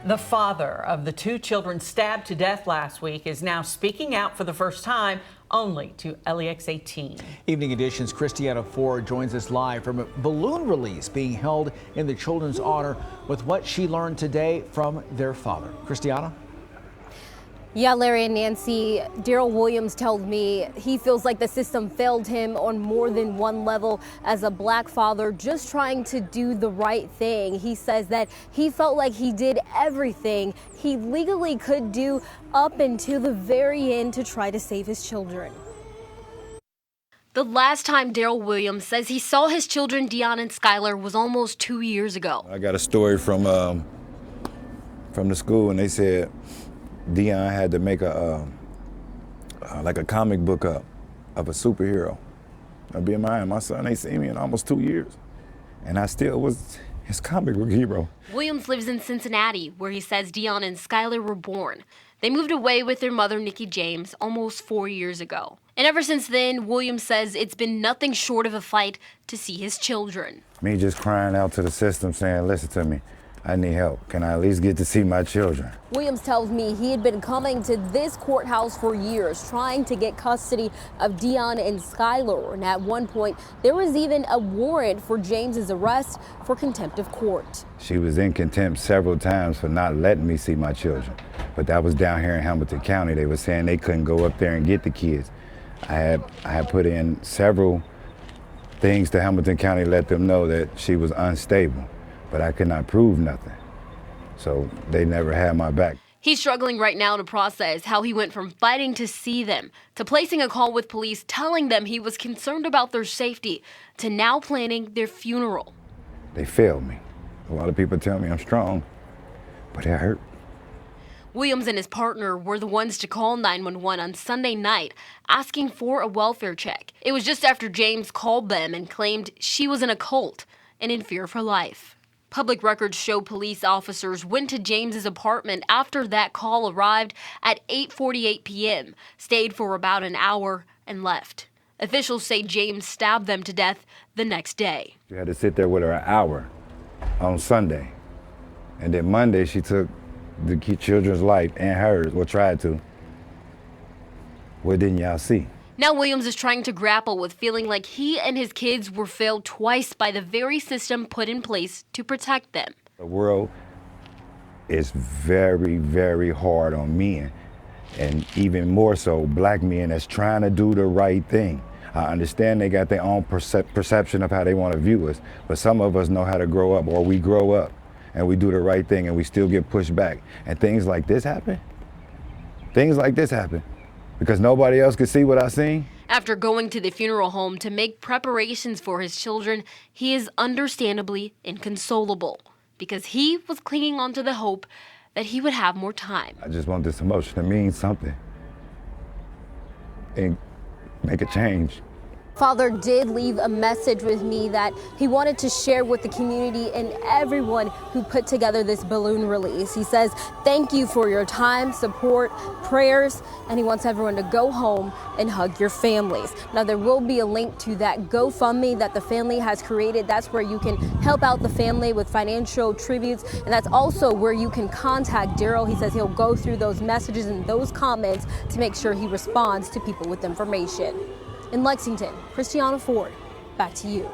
The father of the two children stabbed to death last week is now speaking out for the first time, only to LEX 18. Evening Edition's Christiana Ford joins us live from a balloon release being held in the children's honor with what she learned today from their father. Christiana? Yeah, Larry and Nancy, Daryl Williams told me he feels like the system failed him on more than one level as a black father just trying to do the right thing. He says that he felt like he did everything he legally could do up until the very end to try to save his children. The last time Daryl Williams says he saw his children, Dion and Skylar, was almost 2 years ago. I got a story from the school, and they said Dion had to make like a comic book up of a superhero. I'll be in mind, my son ain't seen me in almost 2 years, and I still was his comic book hero. Williams lives in Cincinnati, where he says Dion and Skylar were born. They moved away with their mother, Nikki James, almost 4 years ago. And ever since then, Williams says it's been nothing short of a fight to see his children. Me just crying out to the system saying, listen to me, I need help. Can I at least get to see my children? Williams tells me he had been coming to this courthouse for years, trying to get custody of Dion and Skylar. And at one point, there was even a warrant for James's arrest for contempt of court. She was in contempt several times for not letting me see my children. But that was down here in Hamilton County. They were saying they couldn't go up there and get the kids. I had put in several things to Hamilton County, let them know that she was unstable. But I could not prove nothing. So they never had my back. He's struggling right now to process how he went from fighting to see them, to placing a call with police telling them he was concerned about their safety, to now planning their funeral. They failed me. A lot of people tell me I'm strong, but it hurt. Williams and his partner were the ones to call 911 on Sunday night, asking for a welfare check. It was just after James called them and claimed she was in a cult and in fear for life. Public records show police officers went to James's apartment after that call arrived at 8:48 p.m., stayed for about an hour, and left. Officials say James stabbed them to death the next day. She had to sit there with her an hour on Sunday. And then Monday, she took the children's life and hers, or tried to. What didn't y'all see? Now Williams is trying to grapple with feeling like he and his kids were failed twice by the very system put in place to protect them. The world is very, very hard on men, and even more so black men that's trying to do the right thing. I understand they got their own perception of how they want to view us, but some of us know how to grow up, or we grow up and we do the right thing and we still get pushed back. And things like this happen. Things like this happen. Because nobody else could see what I seen? After going to the funeral home to make preparations for his children, he is understandably inconsolable because he was clinging on to the hope that he would have more time. I just want this emotion to mean something and make a change. Father did leave a message with me that he wanted to share with the community and everyone who put together this balloon release. He says, thank you for your time, support, prayers, and he wants everyone to go home and hug your families. Now, there will be a link to that GoFundMe that the family has created. That's where you can help out the family with financial tributes, and that's also where you can contact Daryl. He says he'll go through those messages and those comments to make sure he responds to people with information. In Lexington, Christiana Ford, back to you.